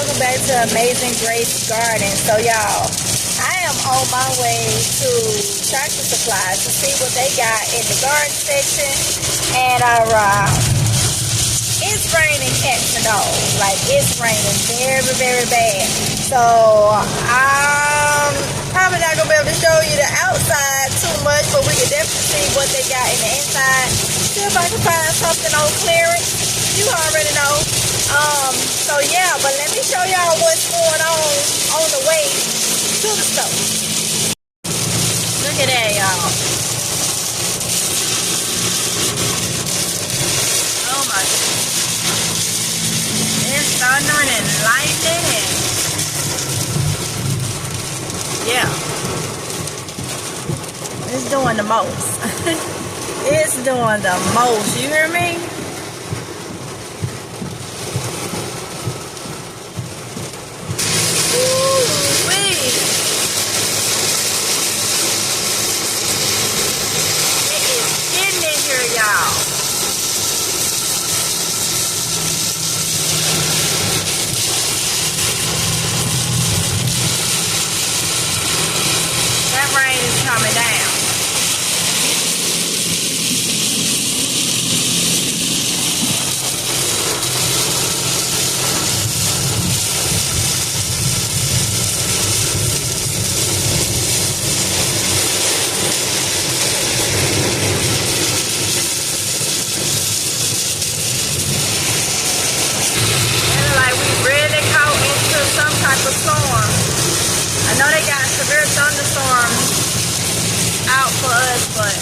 welcome back to Amazing Grace Garden. So y'all, I am on my way to Tractor Supply to see what they got in the garden section. And it's raining cats and dogs. Like, it's raining very, very bad. So I'm probably not gonna be able to show you the outside too much, but we can definitely see what they got in the inside. See if I can find something on clearance. You already know. So yeah, but let me show y'all what's going on the way to the store. Look at that, y'all. Oh my goodness. It's thundering and lightning and yeah. It's doing the most. It's doing the most, you hear me? Rain is coming down. It's like we really caught into some type of storm. I know they got severe thunderstorms out for us, but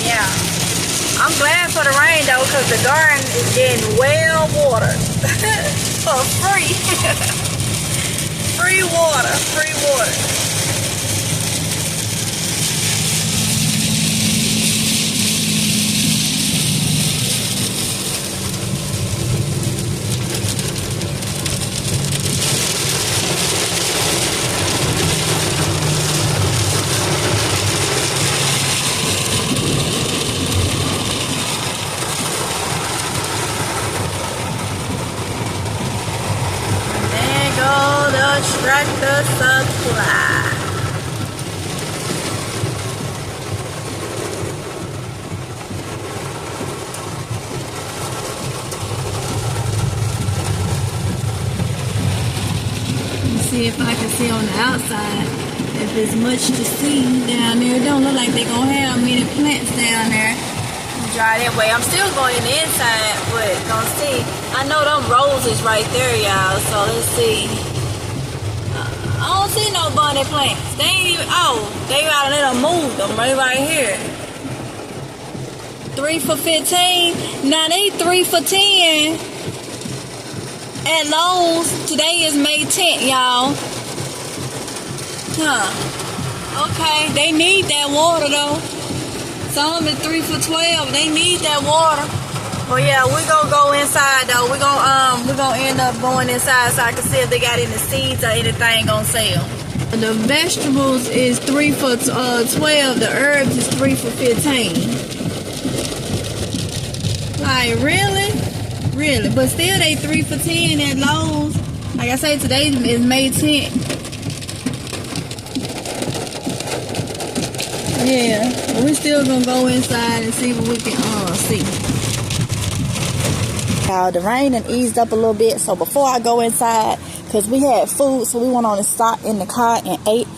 yeah, I'm glad for the rain though, because the garden is getting well watered for free. Free water, free water. Tractor Supply. See if I can see on the outside if there's much to see down there. It don't look like they're gonna have many plants down there. Dry that way. I'm still going in the inside, but gonna see. I know them roses right there, y'all. So let's see. I don't see no bunny plants. They ain't even, they gotta let them move them right here. 3 for $15. Now they 3 for $10 at Lowe's. Today is May 10th, y'all. Okay, they need that water though. Some at 3 for $12. They need that water. Well, yeah, we're gonna go inside though. We're gonna end up going inside so I can see if they got any seeds or anything on sale. The vegetables is 3 for 12. The herbs is 3 for 15. Like really, but still they 3 for 10 at Lowe's. Like I say, today is May 10th. Yeah, but we still gonna go inside and see what we can see. The rain and eased up a little bit, so before I go inside, because we had food, so we went on and stopped in the car and ate.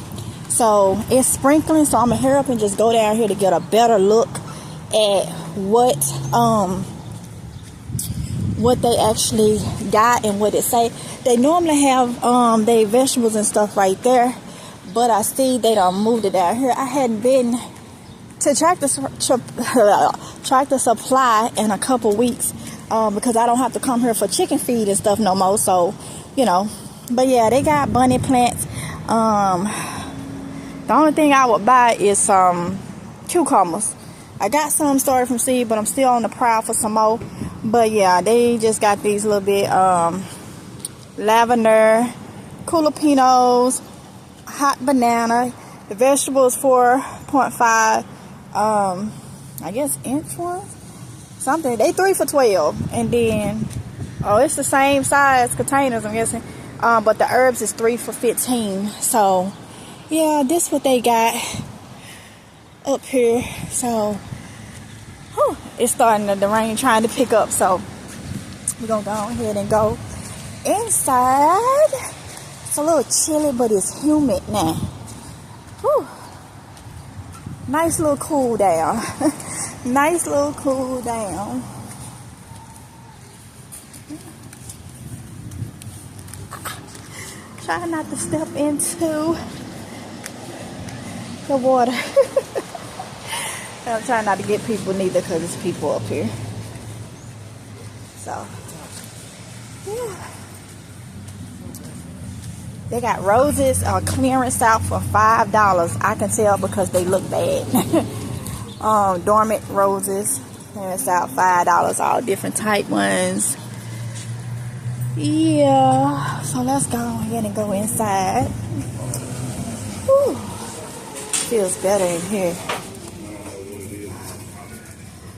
So it's sprinkling, so I'm gonna hurry up and just go down here to get a better look at what they actually got and what it say. They normally have their vegetables and stuff right there, but I see they done moved it down here. I hadn't been to Tractor Supply in a couple weeks. Because I don't have to come here for chicken feed and stuff no more. So, you know. But yeah, they got bunny plants. The only thing I would buy is some cucumbers. I got some started from seed, but I'm still on the prowl for some more. But yeah, they just got these little bit lavender, jalapenos, hot banana. The vegetables 4.5 I guess inch ones. Something. They 3 for $12. And then Oh, it's the same size containers, I'm guessing. But the herbs is 3 for $15. So, yeah, this what they got up here. So, whew, it's starting the rain trying to pick up. So, we're going to go ahead and go inside. It's a little chilly, but it's humid now. Whew. Nice little cool down. Nice little cool down. Try not to step into the water. I'm trying not to get people neither because there's people up here. So, yeah. They got roses clearance out for $5. I can tell because they look bad. Dormant roses clearance out $5. All different type ones. Yeah, so let's go ahead and go inside. Whew. Feels better in here.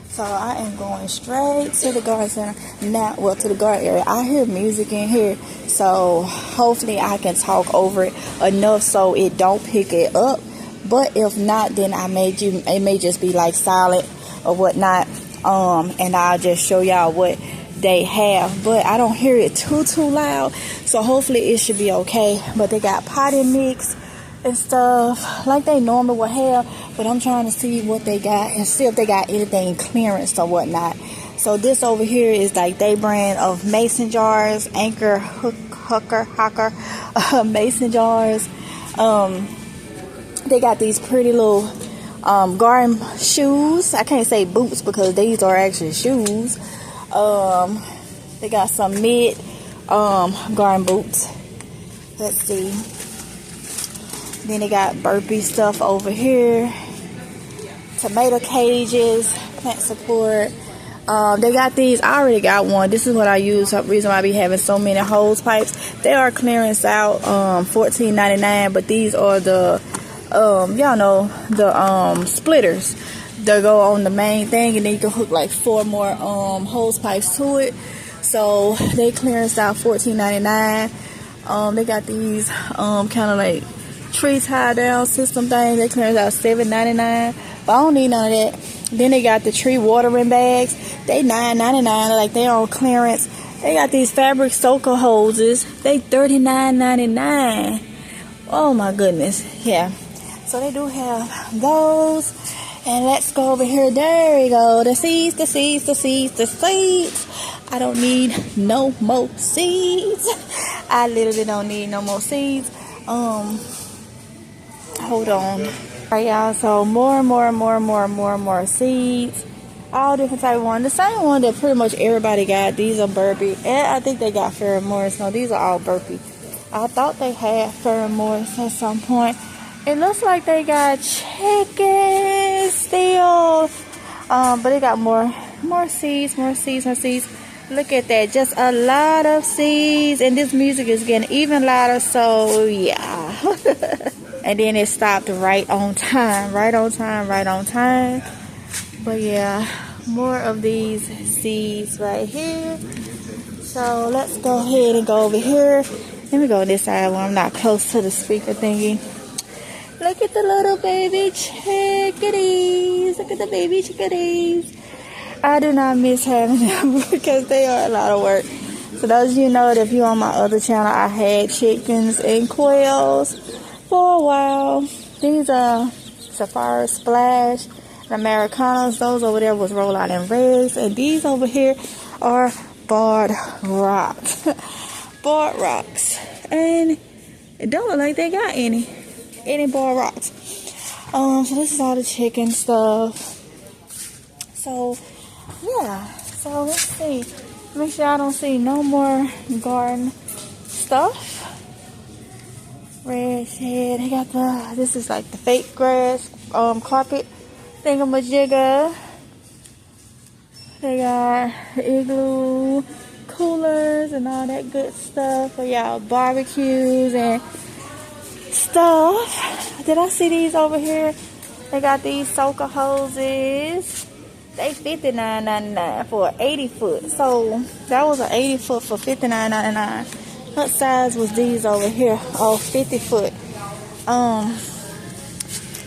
So I am going straight to the garden center. Now, well, to the garden area. I hear music in here, so hopefully I can talk over it enough so it don't pick it up. But if not, then it may just be like silent or whatnot. And I'll just show y'all what they have, but I don't hear it too loud, so hopefully it should be okay. But they got potting mix and stuff like they normally would have, but I'm trying to see what they got and see if they got anything clearance or whatnot. So this over here is like they brand of mason jars, Anchor Hooker mason jars. They got these pretty little garden shoes. I can't say boots because these are actually shoes. They got some mid garden boots. Let's see. Then they got burpee stuff over here. Tomato cages, plant support. They got these. I already got one. This is what I use. The reason why I be having so many hose pipes. They are clearance out $14.99, but these are the y'all know the splitters. They go on the main thing, and then you can hook like 4 more hose pipes to it. So they clearance out $14.99. They got these kind of like tree tie down system thing. They clearance out $7.99. But I don't need none of that. Then they got the tree watering bags. They $9.99. Like they on clearance. They got these fabric soaker hoses. They $39.99. Oh my goodness. Yeah. So they do have those. And let's go over here. There we go. The seeds, the seeds, the seeds, the seeds. I don't need no more seeds. I literally don't need no more seeds. Hold on. Alright, y'all. So more seeds. All different type of ones. The same one that pretty much everybody got. These are burpee. And I think they got Ferramores. No, these are all burpee. I thought they had Ferramores at some point. It looks like they got chickens still. But they got more seeds, more seeds. Look at that. Just a lot of seeds. And this music is getting even louder. So, yeah. And then it stopped right on time. Right on time. But, yeah. More of these seeds right here. So, let's go ahead and go over here. Let me go this side where I'm not close to the speaker thingy. Look at the little baby chickadees. Look at the baby chickadees. I do not miss having them because they are a lot of work. So those of you know that if you're on my other channel, I had chickens and quails for a while. These are Sapphire Splash and Americanos. Those over there was roll out in reds. And these over here are barred rocks. Barred rocks. And it don't look like they got any barred rocks. So this is all the chicken stuff. So yeah, so let's see. Make sure I don't see no more garden stuff. Red shed. They got this is like the fake grass carpet thingamajigger. They got igloo coolers and all that good stuff for y'all barbecues and stuff. Did I see these over here? They got these soaker hoses. They $59.99 for an 80 foot. So that was an 80 foot for $59.99. What size was these over here? Oh, 50 foot.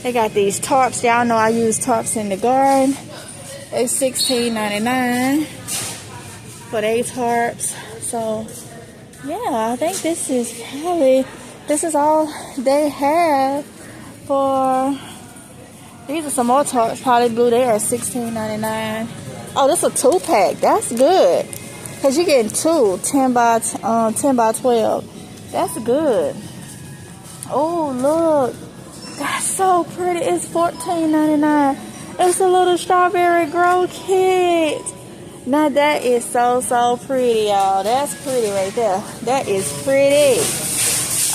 They got these tarps. Y'all know I use tarps in the garden. It's $16.99 for these tarps. So yeah, I think this is all they have for. These are some more tarps, Poly Blue. They are $16.99. Oh, this is a 2-pack. That's good. Because you're getting two, 10 by 12. That's good. Oh, look. That's so pretty. It's $14.99. It's a little strawberry grow kit. Now, that is so pretty, y'all. That's pretty right there. That is pretty.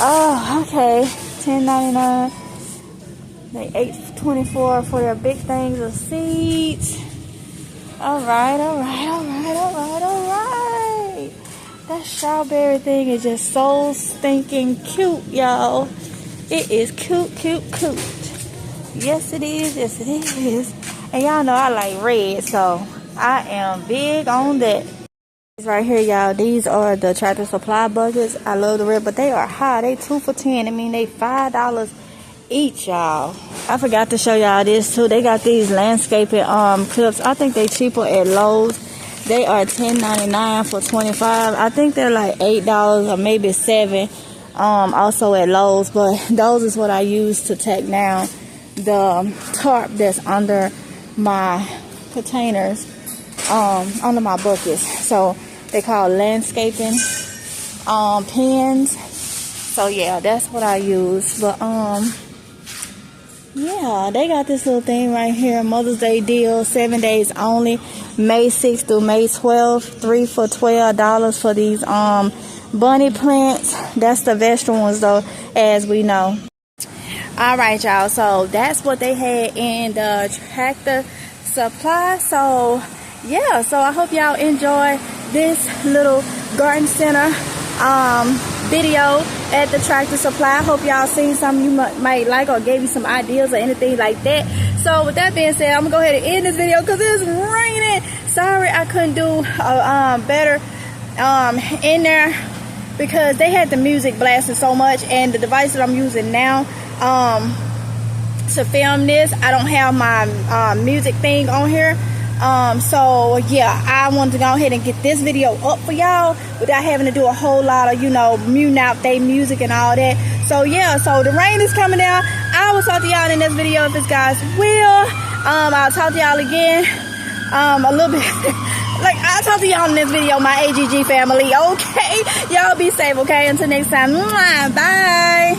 Oh, okay. $10.99. They $8.24 for their big things of seeds. All right. That strawberry thing is just so stinking cute, y'all. It is cute. Yes, it is. And y'all know I like red, so I am big on that. Right here, y'all, these are the Tractor Supply buckets. I love the red, but they are high. They 2 for $10. I mean, they $5 each, y'all. I forgot to show y'all this too. They got these landscaping clips. I think they cheaper at Lowe's. They are $10.99 for 25. I think they're like $8 or maybe $7 also at Lowe's, but those is what I use to take down the tarp that's under my containers, under my buckets. So they call landscaping pins. So yeah, that's what I use. But yeah, they got this little thing right here, Mother's Day deal, 7 days only, May 6th through May 12th, 3 for $12 for these bunny plants. That's the vegetable ones though, as we know. All right, y'all, so that's what they had in the Tractor Supply. So yeah, so I hope y'all enjoy this little garden center video at the Tractor Supply. I hope y'all seen something you might like or gave you some ideas or anything like that. So with that being said, I'm gonna go ahead and end this video because it's raining. Sorry I couldn't do better in there because they had the music blasting so much, and the device that I'm using now to film this, I don't have my music thing on here. So yeah, I wanted to go ahead and get this video up for y'all without having to do a whole lot of, muting out their music and all that. So yeah, so the rain is coming down. I will talk to y'all in this video if it's God's will. I'll talk to y'all again a little bit. Like, I'll talk to y'all in this video, my AGG family. Okay, y'all be safe. Okay, until next time. Bye.